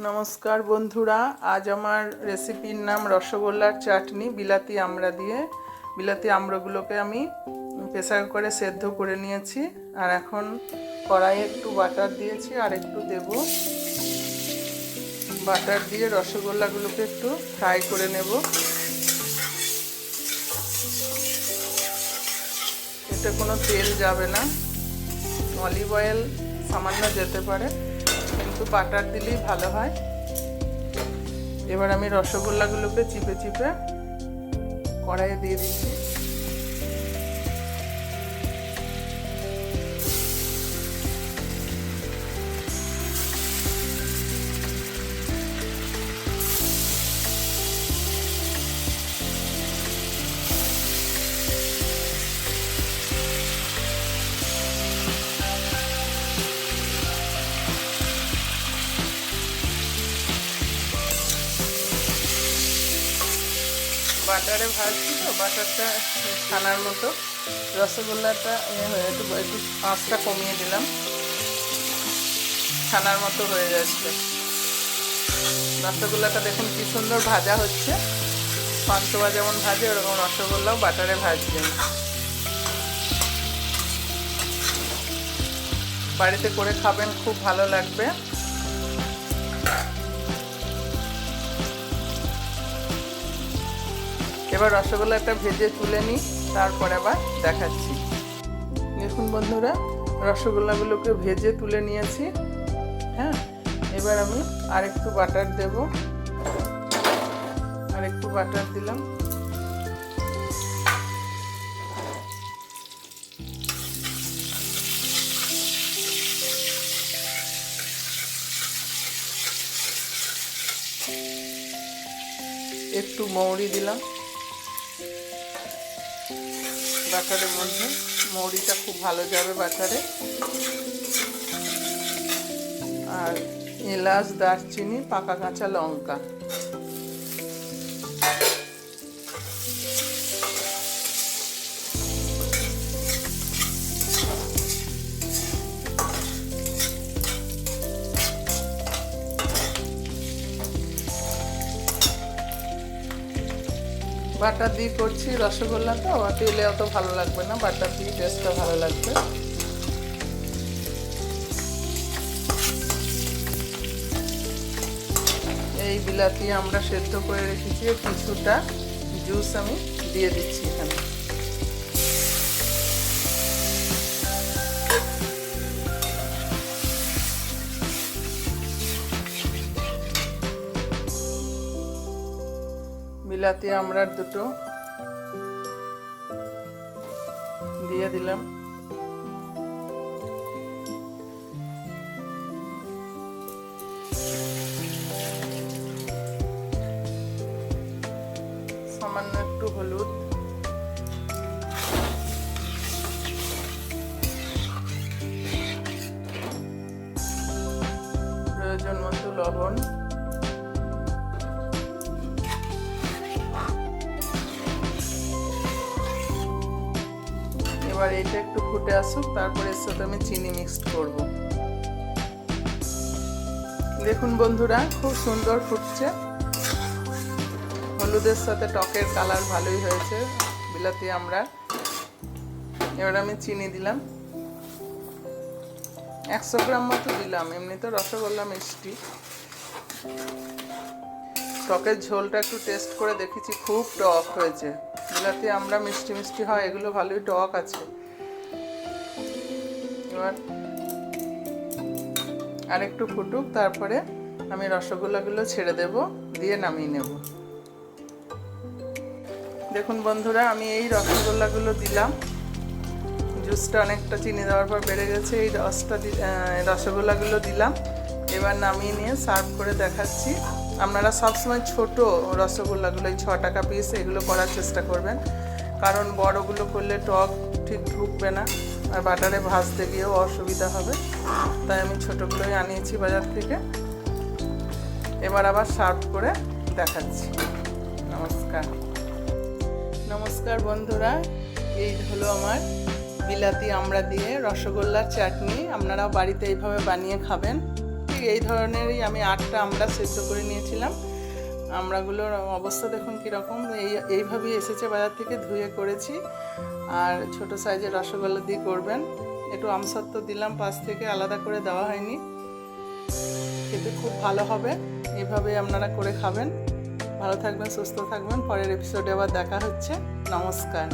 নমস্কার বন্ধুরা, আজ আমার রেসিপির নাম রসগোল্লার চাটনি বিলাতি আমড়া দিয়ে। বিলাতি আমড়াগুলোকে আমি প্রেসার করে সেদ্ধ করে নিয়েছি, আর এখন কড়াইয়ে একটু বাটার দিয়েছি আর একটু দেব। বাটার দিয়ে রসগোল্লাগুলোকে একটু ফ্রাই করে নেব। এতে কোনো তেল যাবে না, অলিভ অয়েল সামান্য যেতে পারে, কিন্তু বাটার দিলেই ভালো হয়। এবার আমি রসগোল্লাগুলোকে চিপে চিপে কড়াইয়ে দিয়ে দিচ্ছি। বাটারে ভাজছি তো, বাটারটা ছানার মতো। রসগোল্লাটা একটু আঁচটা কমিয়ে দিলাম, ছানার মতো হয়ে যাচ্ছে। রসগোল্লাটা দেখুন কি সুন্দর ভাজা হচ্ছে। পান্তুয়া যেমন ভাজে ওরকম রসগোল্লাও বাটারে ভাজবেন। বাড়িতে করে খাবেন, খুব ভালো লাগবে। এবার রসগোল্লাটা ভেজে তুলে নিই, তারপর আবার দেখাচ্ছি। দেখুন বন্ধুরা, রসগোল্লাগুলোকে ভেজে তুলে নিয়েছি। হ্যাঁ, এবার আমি আরেকটু বাটার দেব, আরেকটু বাটার দিলাম। একটু মৌরি দিলাম বাটারের মধ্যে। মৌরিটা খুব ভালো যাবে বাটারে। আর এলাচ, দারচিনি, পাকা কাঁচা লঙ্কা। বাটার দিয়ে করছি রসগোল্লা, তো তেলে অত ভালো লাগবে না, বাটার দিয়ে টেস্টটা ভালো লাগবে। এই বিলাতি আমরা সেদ্ধ করে রেখেছি, কিছুটা জুস আমি দিয়ে দিচ্ছি এখানে। বিলাতি আমড়ার দুটো দিয়ে দিলাম। সামান্য একটু হলুদ, প্রয়োজন মতো লবণ, এবার এটা একটু ফুটে আসুক, তারপরে এর সাথে আমি চিনি মিক্সড করব। দেখুন বন্ধুরা, খুব সুন্দর ফুটছে। হলুদের সাথে টকের কালার ভালোই হয়েছে বিলাতি আমরা। এবার আমি চিনি দিলাম, 100 গ্রাম মতো দিলাম। এমনি তো রসগোল্লা মিষ্টি, টকের ঝোলটা একটু টেস্ট করে দেখেছি, খুব টক হয়েছে। বিলাতি আমরা মিষ্টি মিষ্টি হয়, এগুলো ভালোই টক আছে। এবার আর একটু ফুটুক, তারপরে আমি রসগোল্লাগুলো ছেড়ে দেব, দিয়ে নামিয়ে নেব। দেখুন বন্ধুরা, আমি এই রসগোল্লাগুলো দিলাম। জুসটা অনেকটা চিনি দেওয়ার পর বেড়ে গেছে, এই রসগোল্লাগুলো দিলাম। এবার নামিয়ে নিয়ে সার্ভ করে দেখাচ্ছি। আপনারা সবসময় ছোট রসগোল্লাগুলো, এই 6 টাকা পিস, এগুলো করার চেষ্টা করবেন, কারণ বড়গুলো করলে টক ঠিক ঢুকবে না, আর বাটারে ভাজতে গিয়েও অসুবিধা হবে। তাই আমি ছোটোগুলোই আনিয়েছি বাজার থেকে। এবার আবার সার্ভ করে দেখাচ্ছি। নমস্কার। নমস্কার বন্ধুরা, এই হলো আমার বিলাতি আমড়া দিয়ে রসগোল্লার চাটনি। আপনারাও বাড়িতে এইভাবে বানিয়ে খাবেন। ঠিক এই ধরনেরই আমি 8টা আমড়া সেদ্ধ করে নিয়েছিলাম। আমড়াগুলোর অবস্থা দেখুন কীরকম, এইভাবেই এসেছে বাজার থেকে, ধুয়ে করেছি। আর ছোট সাইজের রসগোল্লা দিয়ে করবেন, একটু আমসত্ত্ব দিলাম পাশ থেকে, আলাদা করে দেওয়া হয়নি। খেতে খুব ভালো হবে, এইভাবে আপনারা করে খাবেন। ভালো থাকবেন, সুস্থ থাকবেন। পরের এপিসোডে আবার দেখা হচ্ছে। নমস্কার।